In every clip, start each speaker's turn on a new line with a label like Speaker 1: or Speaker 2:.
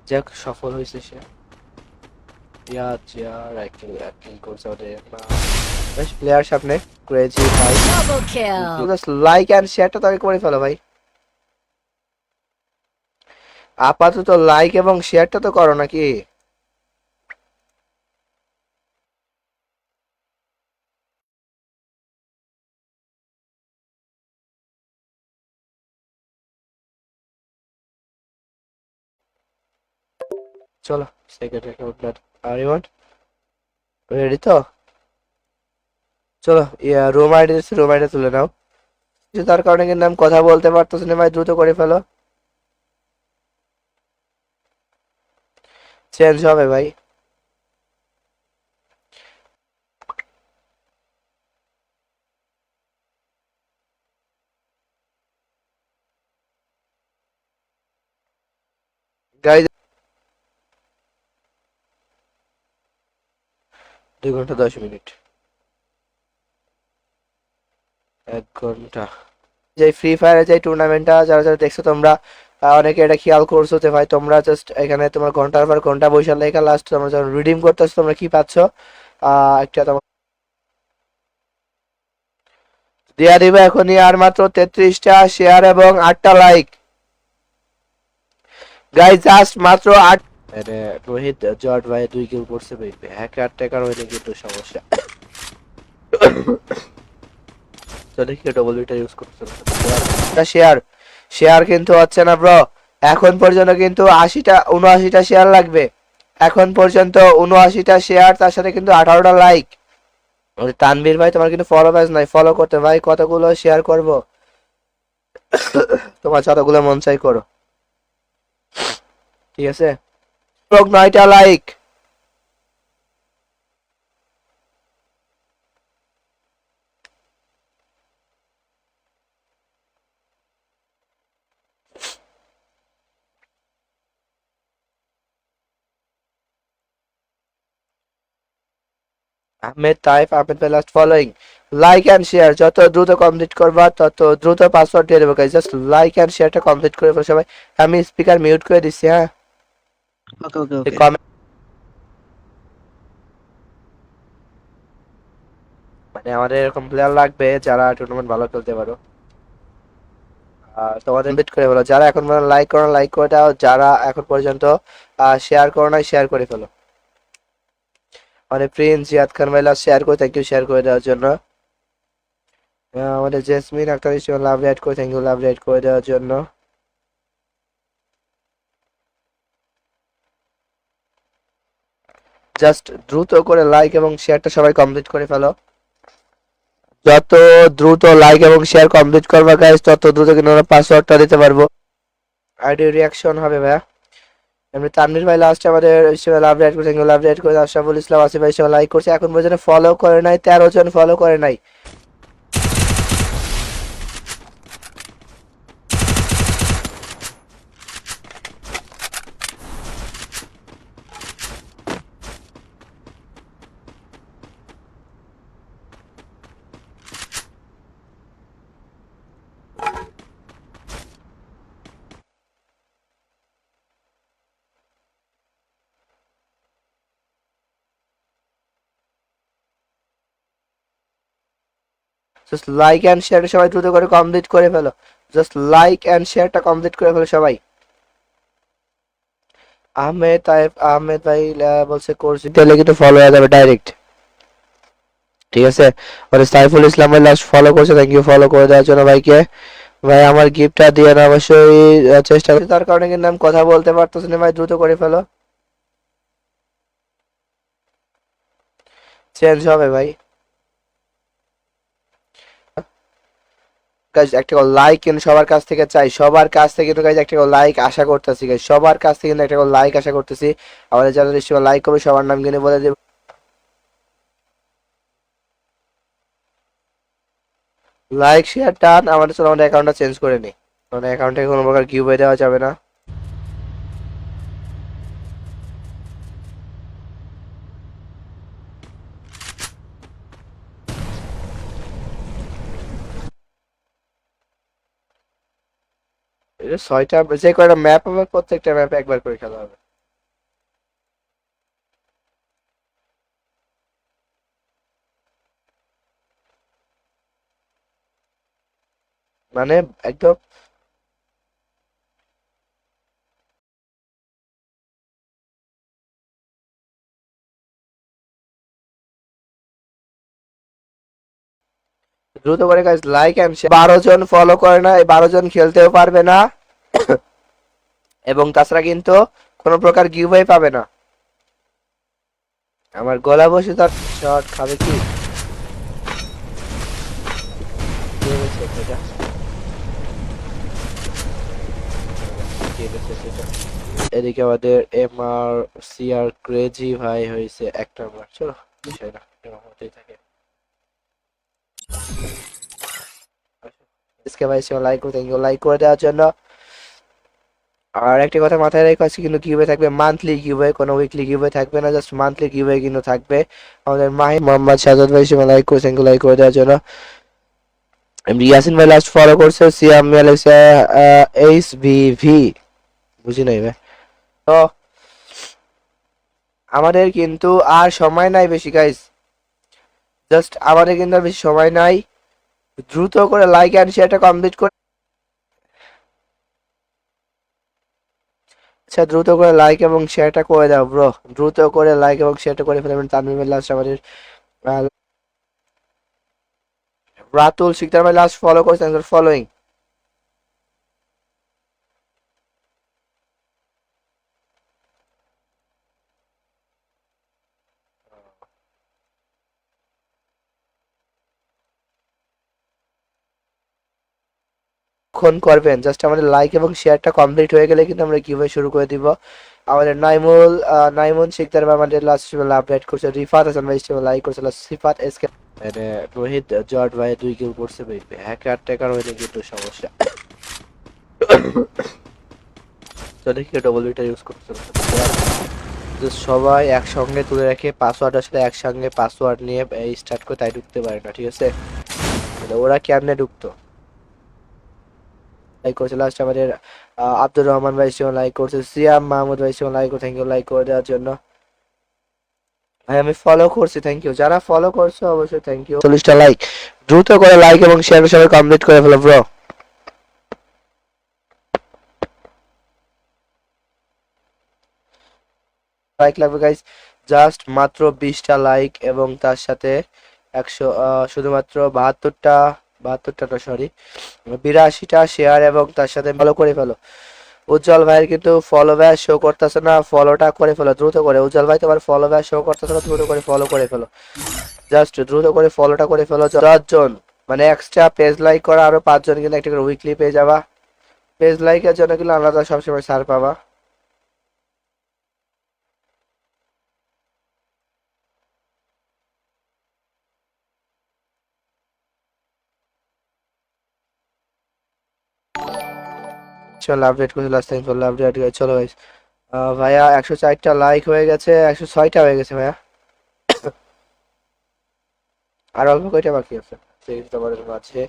Speaker 1: যাক সফল হয়েছে সে। ইয়ার এক কিল করছে ওদের না। বেশ প্লেয়ার সামনে ক্রেজি ভাই।
Speaker 2: Double kill.
Speaker 1: Just like and শেয়ারটা তো আগে করে ফেলো ভাই। আপাতত লাইক এবং শেয়ারটা তো করো নাকি। চলো second record are you want ready তো। চলো রুম আইডি তুলে নাও। যে তার কারণে কিন্তু আমি কথা বলতে পারতেছি না ভাই, দ্রুত করে ফেলো। চেঞ্জ হবে ভাই। গাইজ 2 ঘন্টা 10 মিনিট, 1 ঘন্টা। যে ফ্রি ফায়ারের যে টুর্নামেন্টটা যারা যারা দেখছো তোমরা, অনেকে এটা খেয়াল করছো যে ভাই তোমরা জাস্ট এখানে তোমার ঘন্টার পর ঘন্টা বসে লেখা লাস্ট তোমরা যখন রিডিম করতেছো তোমরা কি পাচ্ছ, একটা তোমার দিয়া দিবে এখনই। আর মাত্র 33টা শেয়ার এবং 8টা লাইক। গাইজ জাস্ট মাত্র 8। মানে রোহিত জর্জ ভাই 2 কিল করছে ভাই, হ্যাকার ট্যাকার হইলে কিন্তু সমস্যা। তো দেখি ডবল বিটা ইউজ করতে শেয়ার শেয়ার কিন্তু হচ্ছে না ব্রো। এখন পর্যন্ত কিন্তু 79টা শেয়ার লাগবে। এখন পর্যন্ত 79টা শেয়ার, তার সাথে কিন্তু 18টা লাইক। তানভীর ভাই তোমার কিন্তু ফলো পেজ নাই, ফলো করতে ভাই কতগুলো শেয়ার করব, তোমার যতগুলো মন চাই করো, ঠিক আছে। 9টা লাইক। আহমেদ তাইফ, আহমেদ ভাই last following. Like and share যত দ্রুত কমপ্লিট করবা তত দ্রুত পাসওয়ার্ড দিয়ে দেবো গাইস। জাস্ট লাইক এন্ড শেয়ারটা কমপ্লিট করে ফেলো সবাই। আমি স্পিকার মিউট করে দিচ্ছি, হ্যাঁ।
Speaker 3: ওকে ওকে ওকে।
Speaker 1: কমেন্ট মানে আমাদের এরকম প্লেয়ার লাগবে যারা টুর্নামেন্ট ভালো খেলতে পারো। তোমাদের ইনভাইট করে ফেলো, যারা এখন পর্যন্ত লাইক করো লাইক করে দাও, যারা এখন পর্যন্ত শেয়ার করো না শেয়ার করে ফেলো। মানে প্রিন্স জিয়াদ খান ভাই লাস্ট শেয়ার করে, থ্যাংক ইউ শেয়ার করে দেওয়ার জন্য। আমাদের জেসমিন আক্তার ইসলাম লাভ রেড করে, থ্যাংক ইউ লাভ রেড করে দেওয়ার জন্য। জাস্ট দ্রুত করে লাইক এবং শেয়ারটা সবাই কমপ্লিট করে ফেলো। যত দ্রুত লাইক এবং শেয়ার কমপ্লিট করবা গাইস তত দ্রুত কিন্তু আমরা পাসওয়ার্ডটা দিতে পারবো। আইডি রিঅ্যাকশন হবে ভাইয়া। এমনি তানভীর ভাই লাস্টে আমাদের লাভ রেড করে, লাভ রেড করে, আশরাফুল ইসলাম আসিফ ভাই সবাই লাইক করছে। এখন পর্যন্ত ফলো করে নাই 13 জন ফলো করে নাই। জাস্ট লাইক এন্ড শেয়ারটা সবাই দ্রুত করে কমপ্লিট করে ফেলো। জাস্ট লাইক এন্ড শেয়ারটা কমপ্লিট করে ফেলো সবাই। আহমেদ তাইফ, আহমেদ ভাই বলছে কোর্স দিলে কিন্তু ফলো হয়ে যাবে ডাইরেক্ট, ঠিক আছে। মানে সাইফুল ইসলাম ভাই লাস্ট ফলো করছে, থ্যাংক ইউ ফলো করে দেওয়ার জন্য ভাইকে। ভাই আমার গিফটটা দিয়ে না অবশ্যই চেষ্টা করছি, তার কারণে কিন্তু আমি কথা বলতে পারতেছি না ভাই, দ্রুত করে ফেলো। চেঞ্জ হবে ভাই। গাইজ একটা লাইক কিন্তু সবার কাছ থেকে চাই, সবার কাছ থেকে কিন্তু গাইজ একটা লাইক আশা করতেছি গাইজ, সবার কাছ থেকে কিন্তু একটা লাইক আশা করতেছি। আমাদের যারা নিশ্চয়ই লাইক করবে সবার নাম কিন্তু বলে দেব। লাইক শেয়ার টান আমাদের, চলো আমাদের অ্যাকাউন্টটা চেঞ্জ করে নিই, মানে অ্যাকাউন্টে কোনো প্রকার গিভওয়ে দেওয়া যাবে না। এটা 6টা যে কয়টা ম্যাপ হবে প্রত্যেকটা ম্যাপে একবার করে খেলা হবে। মানে একদম দ্রুত করে গাইস লাইক এন্ড 12 জন ফলো করে না, এই 12 জন খেলতেও পারবে না এবং তাছাড়া কিন্তু কোনো প্রকার গিভওয়ে পাবে না। আমার গলা বসে তার শট খাবে কি? কে গেছে এটা? কে গেছে সেটা? এদিকে আমাদের এমআর সিআর ক্রেজি ভাই হয়েছে 1 নম্বর। চলো বিষয় না, এরকম হতেই থাকে। इसके भाई से লাইক করে থ্যাংক ইউ লাইক করে দেওয়ার জন্য। আর একটা কথা মাথায় রেখে আছে কিন্তু গিভওয়ে থাকবে মান্থলি গিভওয়ে, কোনো উইকলি গিভওয়ে থাকবে না, জাস্ট মান্থলি গিভওয়ে কিন্তু থাকবে। আমাদের মাহি মোহাম্মদ সাজাদ ভাই সে লাইক করে থ্যাংক ইউ লাইক করে দেওয়ার জন্য। এমডি ইয়াসিন ভাই লাস্ট ফলো করছে, সিয়াম মেলেছে এইচ ভিভি, বুঝি নাই ভাই। তো আমাদের কিন্তু আর সময় নাই বেশি গাইস, জাস্ট আমাদের কিন্তু আর বেশি সময় নাই, দ্রুত করে লাইক এন্ড শেয়ারটা কমপ্লিট করে, আচ্ছা দ্রুত করে লাইক এবং শেয়ারটা করে দাও ব্রো, দ্রুত করে লাইক এবং শেয়ারটা করে ফেলবেন। তানভীর লাস্ট আমাদের রাতুল শিকদার ভাই লাস্ট ফলো করেছেন, ফলোইং। কখন করবেন? জাস্ট আমাদের লাইক এবং শেয়ারটা কমপ্লিট হয়ে গেলে কিন্তু আমরা গিভওয়ে শুরু করে দিব। আমাদের নাইমুল শিকদার ভাই আমাদের লাস্ট আপডেট করছে, রিফাত হাসান ভাই লাইক করছে, সিফাত এসকে মানে রোহিত জর্জ ভাই 2 কিল করছে ভাই, হ্যাকার ট্যাকার হইলে কিন্তু সমস্যা। তো দেখি ডবল বিটা ইউজ করতে সবাই একসঙ্গে তুলে রেখে পাসওয়ার্ড আসলে একসঙ্গে পাসওয়ার্ড নিয়ে স্টার্ট করে তাই ঢুকতে পারে না, ঠিক আছে? ওরা কেমনে ঢুকতো? লাইক করছে লাস্ট আমাদের আব্দুর রহমান ভাই সে লাইক করছে, সিয়াম মাহমুদ ভাই সে লাইক থ্যাংক ইউ লাইক করে দেওয়ার জন্য। ভাই আমি ফলো করছি, থ্যাংক ইউ যারা ফলো করছো অবশ্যই থ্যাংক ইউ। 40টা লাইক, দ্রুত করে লাইক এবং শেয়ার সবাই কমপ্লিট করে ফেলো ব্রো। লাইক লাগবে গাইস, জাস্ট মাত্র 20টা লাইক এবং তার সাথে 100 শুধুমাত্র 72টা না সরি 82টা শেয়ার এবং তার সাথে ফলো করে ফেলো। উজ্জ্বল ভাইয়ের কিন্তু ফলো ব্যাক শো করতেছে না, ফলোটা করে ফেলো দ্রুত করে। উজ্জ্বল ভাই তোমার ফলো ব্যাক শো করতেছে না, দ্রুত করে ফলো করে ফেলো, জাস্ট দ্রুত করে ফলোটা করে ফেলো। 10 জন মানে এক্সট্রা পেজ লাইক করা আরো 5 জন কিন্তু একটা করে উইকলি পেয়ে যাবা, পেজ লাইকের জন্য কিন্তু আলাদা সবসময় ছাড় পাবা। চলো আপডেট করছি লাস্ট টাইম, চলো আপডেট চলো গাইস। ভাইয়া 104টা লাইক হয়ে গেছে, 106টা হয়ে গেছে ভাইয়া, আর অল্প কয়টা বাকি আছে তোমাদের মাঝে।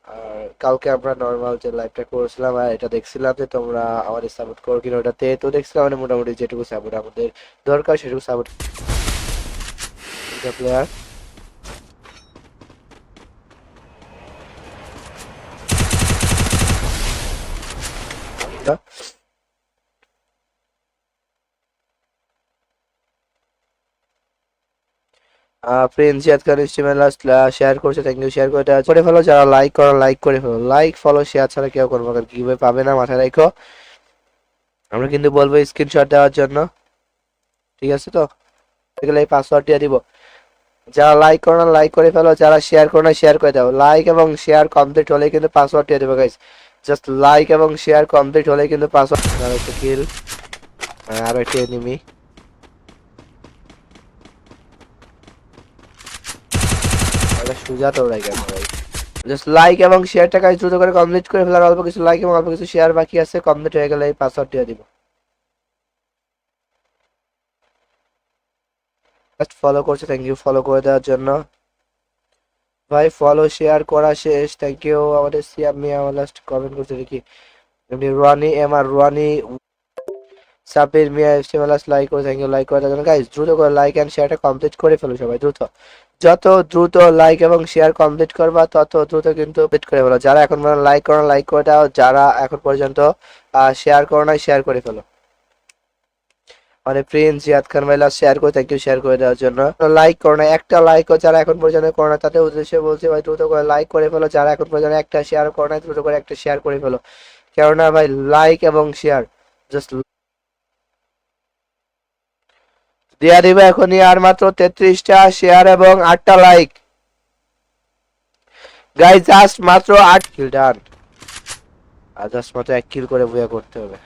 Speaker 1: আর কালকে আমরা নর্মাল যে লাইভটা করেছিলাম আর এটা দেখছিলাম যে তোমরা আমাদের সাপোর্ট করো কিনা ওটাতে, তো দেখছিলাম মানে মোটামুটি যেটুকু সাপোর্ট আমাদের দরকার সেটুকু সাপোর্ট প্লেয়ার। প্রিন্স জিয়াদ খান স্ট্রিমে লাস্ট শেয়ার করছে, থ্যাংক ইউ শেয়ার করে ফেলো, যারা লাইক করো লাইক করে ফেলো, লাইক ফলো শেয়ার ছাড়া কেউ করবো না, কিভাবে পাবে না মাথায় রাখো। আমরা কিন্তু বলবো স্ক্রিনশট দেওয়ার জন্য, ঠিক আছে? তো গেলে এই পাসওয়ার্ড দিয়ে দিব। যারা লাইক করো না লাইক করে ফেলো, যারা শেয়ার করো না শেয়ার করে দাও। লাইক এবং শেয়ার কমপ্লিট হলে কিন্তু পাসওয়ার্ড দিয়ে দেবো গাইস, জাস্ট লাইক এবং শেয়ার কমপ্লিট হলে কিন্তু পাসওয়ার্ড। আরো একটা কিল, আরো একটা এনিমি, সুজা তো রাই কেন ভাই। জাস্ট লাইক এবং শেয়ারটা গাইস দ্রুত করে কমপ্লিট করে ফেলার, অল্প কিছু লাইক এবং অল্প কিছু শেয়ার বাকি আছে, কমপ্লিট হয়ে গেলে এই পাসওয়ার্ড দিয়ে দিব। জাস্ট ফলো করছে, থ্যাংক ইউ ফলো করে দেওয়ার জন্য ভাই, ফলো শেয়ার করা শেষ, থ্যাংক ইউ। আমাদের সিয়াম মিয়া লাস্ট কমেন্ট করছে দেখি, এমনি রনি এমআর রনি সাব্বির মিয়া এফটিএমএলএস লাইক করে, থ্যাংক ইউ লাইক করার জন্য। গাইস দ্রুত করে লাইক এন্ড শেয়ারটা কমপ্লিট করে ফেলো সবাই দ্রুত। যত দ্রুত লাইক এবং শেয়ার কমপ্লিট করবা তত দ্রুত কিন্তু কমপ্লিট করে ফেলো। যারা এখন পর্যন্ত লাইক করো লাইক করে দাও, যারা এখন পর্যন্ত শেয়ার করো না শেয়ার করে ফেলো। মানে প্রিন্স জিয়াদ খান ভাই শেয়ার করে, থ্যাংক ইউ শেয়ার করে দেওয়ার জন্য। লাইক করো না, একটা লাইক যারা এখন পর্যন্ত করো না তাদের উদ্দেশ্যে বলছি ভাই দ্রুত করে লাইক করে ফেলো। যারা এখন পর্যন্ত একটা শেয়ার করো না দ্রুত করে একটা শেয়ার করে ফেলো, কেননা ভাই লাইক এবং শেয়ার জাস্ট দিয়া দিবে এখনই। আর মাত্র 33টা শেয়ার এবং 8টা লাইক। গাইজ জাস্ট মাত্র 8 কিল ডান। আর জাস্ট মাত্র 1 কিল করে বুয়া করতে হবে।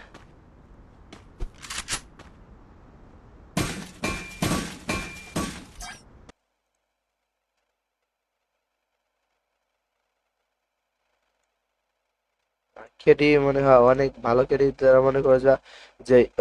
Speaker 1: কেডি মনে হয় অনেক ভালো কেডি, তারা মনে করে যে